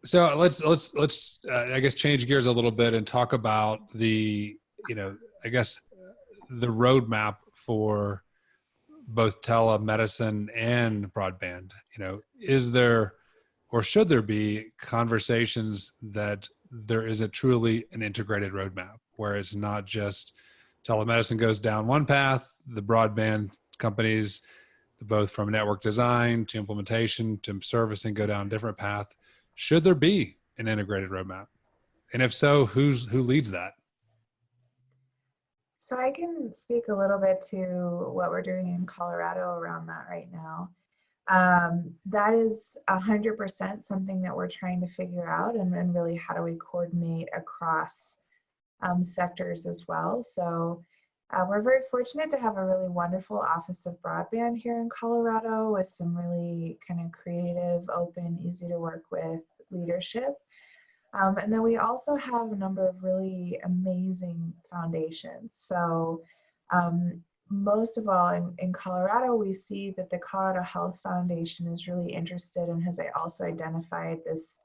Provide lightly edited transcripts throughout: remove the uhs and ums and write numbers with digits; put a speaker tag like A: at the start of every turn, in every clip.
A: So let's I guess change gears a little bit and talk about the, I guess the roadmap for both telemedicine and broadband. Is there or should there be conversations that there isn't truly an integrated roadmap where it's not just telemedicine goes down one path, the broadband companies, both from network design to implementation to servicing, go down a different path? Should there be an integrated roadmap? And if so, who leads that?
B: So I can speak a little bit to what we're doing in Colorado around that right now. That is 100% something that we're trying to figure out, and really how do we coordinate across sectors as well. So we're very fortunate to have a really wonderful Office of Broadband here in Colorado with some really kind of creative, open, easy to work with leadership. And then we also have a number of really amazing foundations. So most of all in Colorado, we see that the Colorado Health Foundation is really interested and has also identified this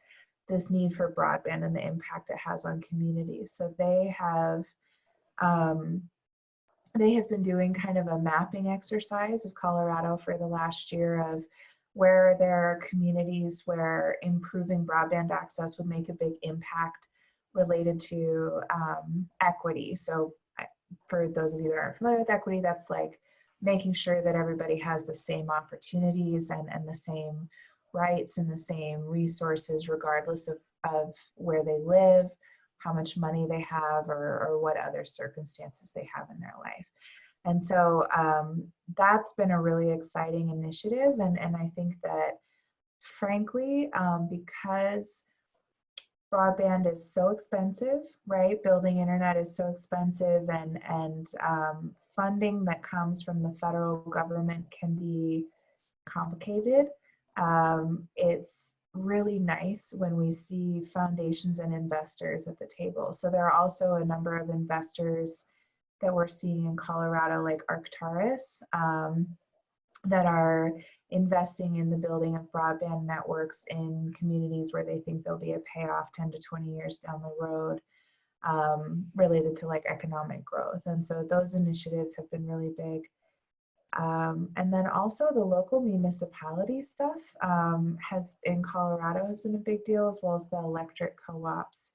B: need for broadband and the impact it has on communities. So they have been doing kind of a mapping exercise of Colorado for the last year of where there are communities where improving broadband access would make a big impact related to equity. So for those of you that aren't familiar with equity, that's like making sure that everybody has the same opportunities and the same rights and the same resources regardless of where they live, how much money they have, or what other circumstances they have in their life. And so that's been a really exciting initiative. And I think that, frankly, because broadband is so expensive, right? Building internet is so expensive, and funding that comes from the federal government can be complicated. It's really nice when we see foundations and investors at the table. So there are also a number of investors that we're seeing in Colorado, like Arcturus, that are investing in the building of broadband networks in communities where they think there'll be a payoff 10 to 20 years down the road, related to like economic growth. And so those initiatives have been really big. And then also the local municipality stuff in Colorado has been a big deal, as well as the electric co-ops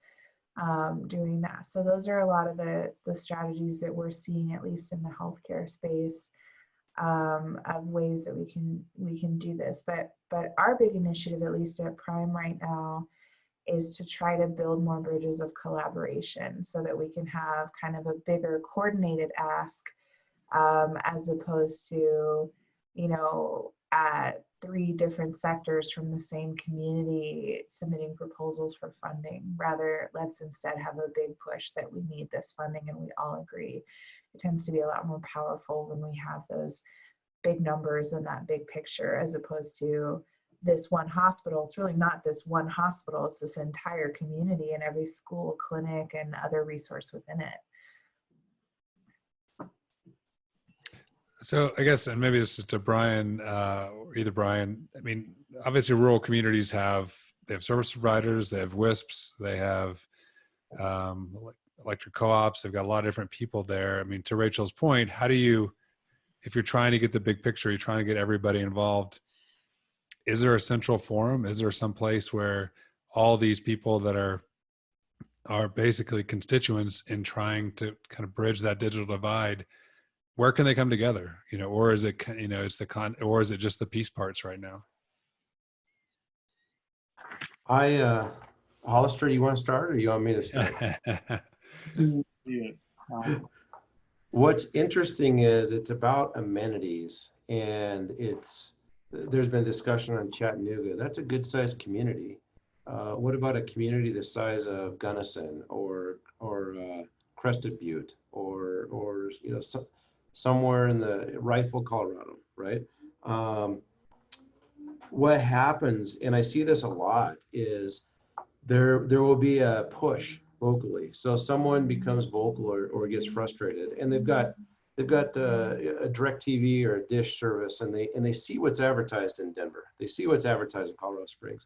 B: doing that. So those are a lot of the strategies that we're seeing, at least in the healthcare space, of ways that we can do this. But our big initiative, at least at Prime right now, is to try to build more bridges of collaboration so that we can have kind of a bigger coordinated ask, as opposed to, at 3 different sectors from the same community submitting proposals for funding. Rather, let's instead have a big push that we need this funding and we all agree. It tends to be a lot more powerful when we have those big numbers and that big picture, as opposed to this one hospital. It's really not this one hospital, it's this entire community and every school, clinic, and other resource within it.
A: So I guess, and maybe this is to Brian, or either Brian, I mean, obviously rural communities they have service providers, they have WISPs, they have electric co-ops, they've got a lot of different people there. I mean, to Rachel's point, how do you, if you're trying to get the big picture, you're trying to get everybody involved, is there a central forum? Is there some place where all these people that are basically constituents in trying to kind of bridge that digital divide, where can they come together? Or is it, or is it just the piece parts right now?
C: Hollister, you want to start, or you want me to start? What's interesting is it's about amenities, and there's been discussion on Chattanooga. That's a good sized community. What about a community the size of Gunnison or Crested Butte or somewhere in the Rifle, Colorado, right? What happens, and I see this a lot, is there will be a push locally. So someone becomes vocal or gets frustrated, and they've got a DirecTV or a Dish service, and they see what's advertised in Denver. They see what's advertised in Colorado Springs.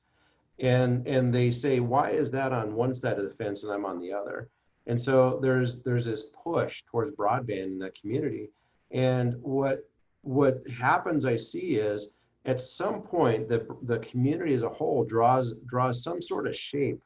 C: And they say, why is that on one side of the fence and I'm on the other? And so there's this push towards broadband in that community. And what happens I see is at some point the community as a whole draws some sort of shape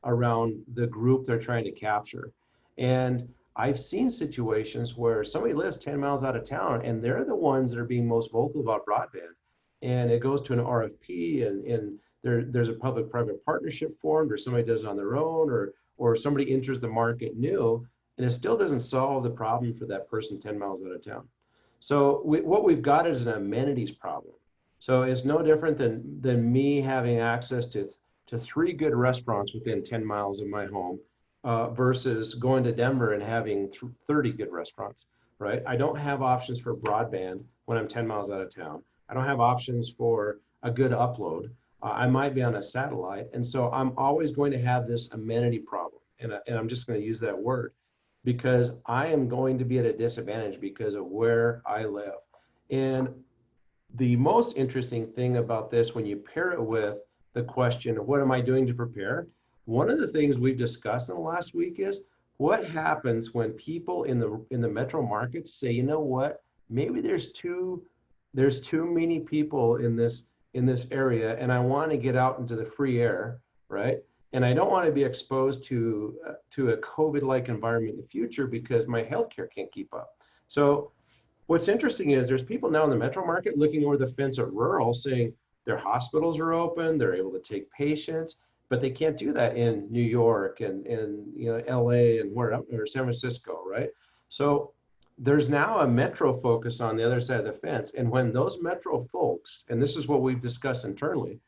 C: around the group they're trying to capture. And I've seen situations where somebody lives 10 miles out of town and they're the ones that are being most vocal about broadband. And it goes to an RFP, and there's a public-private partnership formed, or somebody does it on their own, or somebody enters the market new, and it still doesn't solve the problem for that person 10 miles out of town. So what we've got is an amenities problem. So it's no different than me having access to 3 good restaurants within 10 miles of my home, versus going to Denver and having 30 good restaurants, right? I don't have options for broadband when I'm 10 miles out of town. I don't have options for a good upload. I might be on a satellite. And so I'm always going to have this amenity problem. And I'm just going to use that word because I am going to be at a disadvantage because of where I live. And the most interesting thing about this, when you pair it with the question of what am I doing to prepare? One of the things we've discussed in the last week is what happens when people in the metro markets say, you know what, maybe there's too many people in this area, and I want to get out into the free air, right? And I don't want to be exposed to a COVID-like environment in the future because my healthcare can't keep up. So what's interesting is there's people now in the metro market looking over the fence at rural saying their hospitals are open, they're able to take patients, but they can't do that in New York and LA and or San Francisco, right? So there's now a metro focus on the other side of the fence. And when those metro folks, and this is what we've discussed internally,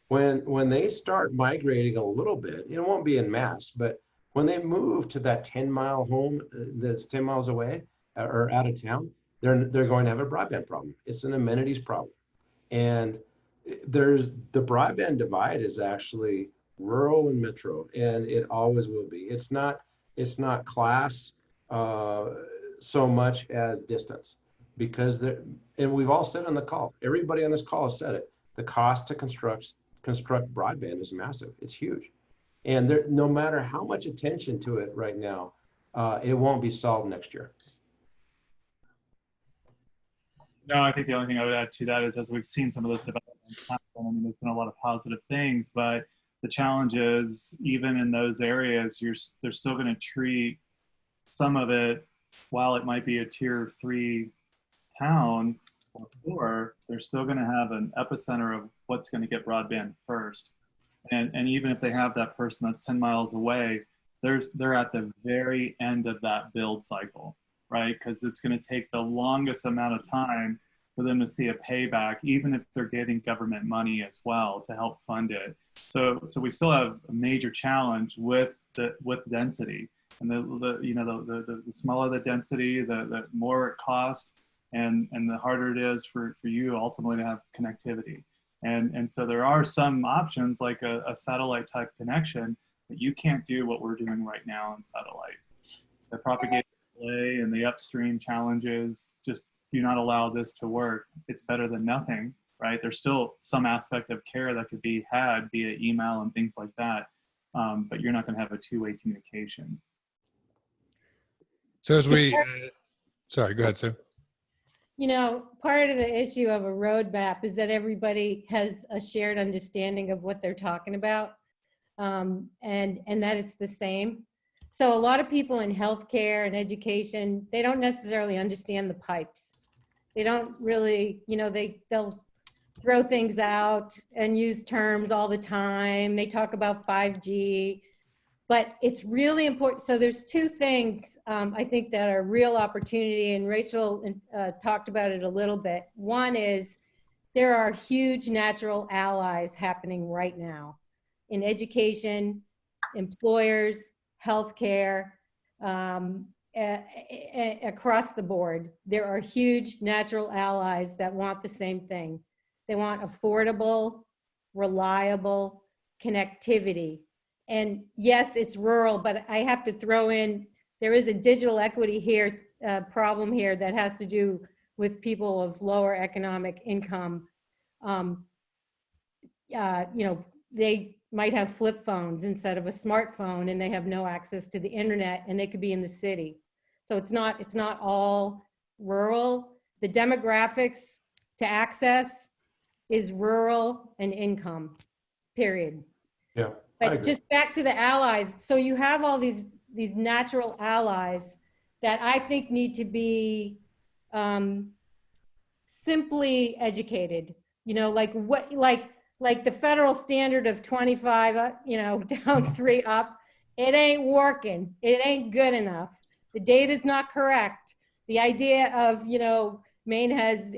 C: when they start migrating a little bit, it won't be en masse, but when they move to that 10-mile home that's 10 miles away or out of town, they're going to have a broadband problem. It's an amenities problem. And there's the broadband divide is actually rural and metro, and it always will be. It's not class so much as distance, because and we've all said on the call, everybody on this call has said it, the cost to construct broadband is massive. It's huge. And no matter how much attention to it right now, it won't be solved next year.
D: No, I think the only thing I would add to that is as we've seen some of those developments happen, I mean, there's been a lot of positive things, but the challenge is even in those areas, they're still going to treat some of it, while it might be a tier 3 town or 4, they're still going to have an epicenter of what's going to get broadband first. And even if they have that person that's 10 miles away, they're at the very end of that build cycle, right? Because it's going to take the longest amount of time for them to see a payback, even if they're getting government money as well to help fund it. So we still have a major challenge with density, and the smaller the density, the more it costs, and the harder it is for you ultimately to have connectivity. And so there are some options like a satellite type connection, but you can't do what we're doing right now in satellite. The propagation delay and the upstream challenges just do not allow this to work. It's better than nothing, right? There's still some aspect of care that could be had via email and things like that, but you're not going to have a two-way communication.
A: So as we, sorry, go ahead, Sue.
E: You know, part of the issue of a roadmap is that everybody has a shared understanding of what they're talking about, and that it's the same. So a lot of people in healthcare and education, they don't necessarily understand the pipes. They don't really, they'll throw things out and use terms all the time. They talk about 5G, but it's really important. So there's two things I think that are real opportunity, and Rachel talked about it a little bit. One is there are huge natural allies happening right now in education, employers, healthcare, across the board. There are huge natural allies that want the same thing. They want affordable, reliable connectivity. And yes, it's rural, but I have to throw in, there is a digital equity here, problem here that has to do with people of lower economic income. might have flip phones instead of a smartphone, and they have no access to the internet, and they could be in the city. So it's not all rural. The demographics to access is rural and income, period.
C: Yeah.
E: But just back to the allies. So you have all these natural allies that I think need to be simply educated. You know, like the federal standard of 25, down 3 up. It ain't working. It ain't good enough. The data's not correct. The idea of, Maine has,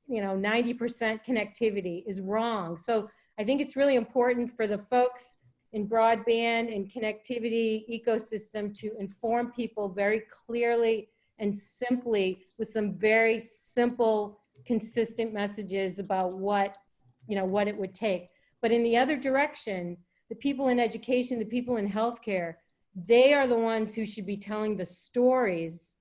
E: 90% connectivity is wrong. So I think it's really important for the folks in broadband and connectivity ecosystem to inform people very clearly and simply with some very simple, consistent messages about what it would take. But in the other direction, the people in education, the people in healthcare, they are the ones who should be telling the stories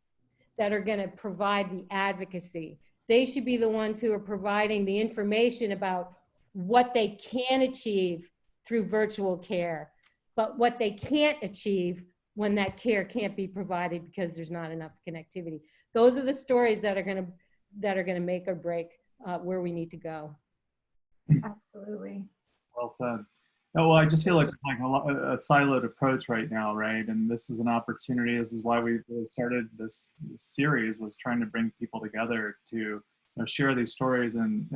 E: that are going to provide the advocacy. They should be the ones who are providing the information about what they can achieve through virtual care, but what they can't achieve when that care can't be provided because there's not enough connectivity. Those are the stories that are going to make or break where we need to go.
B: Absolutely.
D: Well said. No, well, I just feel like it's like a siloed approach right now, right? And this is an opportunity. This is why we started this series, was trying to bring people together to share these stories, and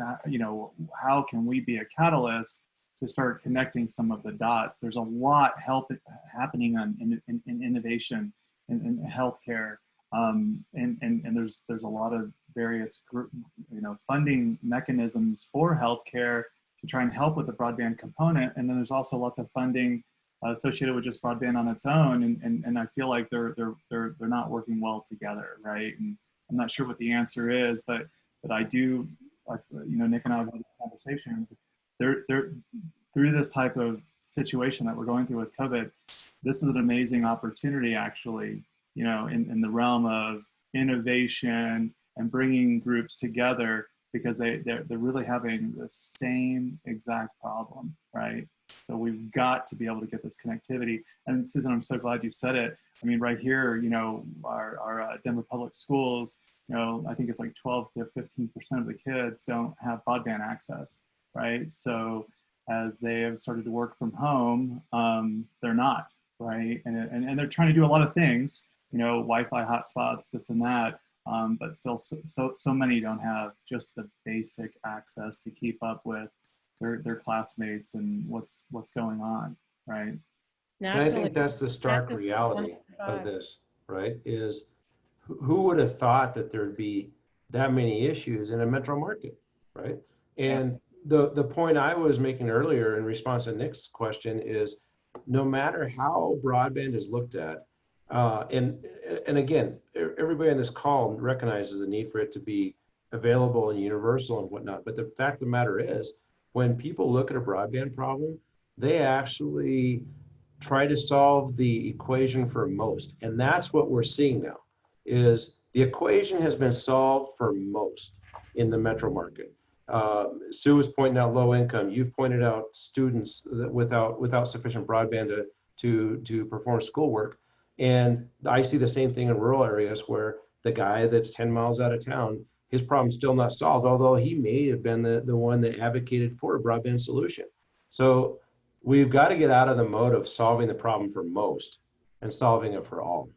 D: how can we be a catalyst to start connecting some of the dots. There's a lot happening in innovation in healthcare, and there's a lot of various funding mechanisms for healthcare to try and help with the broadband component. And then there's also lots of funding associated with just broadband on its own. And I feel like they're not working well together, right? And I'm not sure what the answer is, but I do, Nick and I have had these conversations. Through this type of situation that we're going through with COVID, this is an amazing opportunity, actually, in the realm of innovation and bringing groups together, because they're really having the same exact problem, right? So we've got to be able to get this connectivity. And Susan, I'm so glad you said it. I mean, right here, our Denver public schools, I think it's like 12 to 15% of the kids don't have broadband access, right? So as they have started to work from home, they're not, right? And they're trying to do a lot of things, Wi-Fi hotspots, this and that, but still so many don't have just the basic access to keep up with their classmates and what's going on, right?
C: And I think that's the stark reality of this, right? Is who would have thought that there'd be that many issues in a metro market, right? And the point I was making earlier in response to Nick's question is, no matter how broadband is looked at, and again, everybody on this call recognizes the need for it to be available and universal and whatnot. But the fact of the matter is, when people look at a broadband problem, they actually try to solve the equation for most. And that's what we're seeing now, is the equation has been solved for most in the metro market. Sue was pointing out low income. You've pointed out students that without sufficient broadband to perform schoolwork. And I see the same thing in rural areas where the guy that's 10 miles out of town, his problem's still not solved, although he may have been the one that advocated for a broadband solution. So we've got to get out of the mode of solving the problem for most and solving it for all.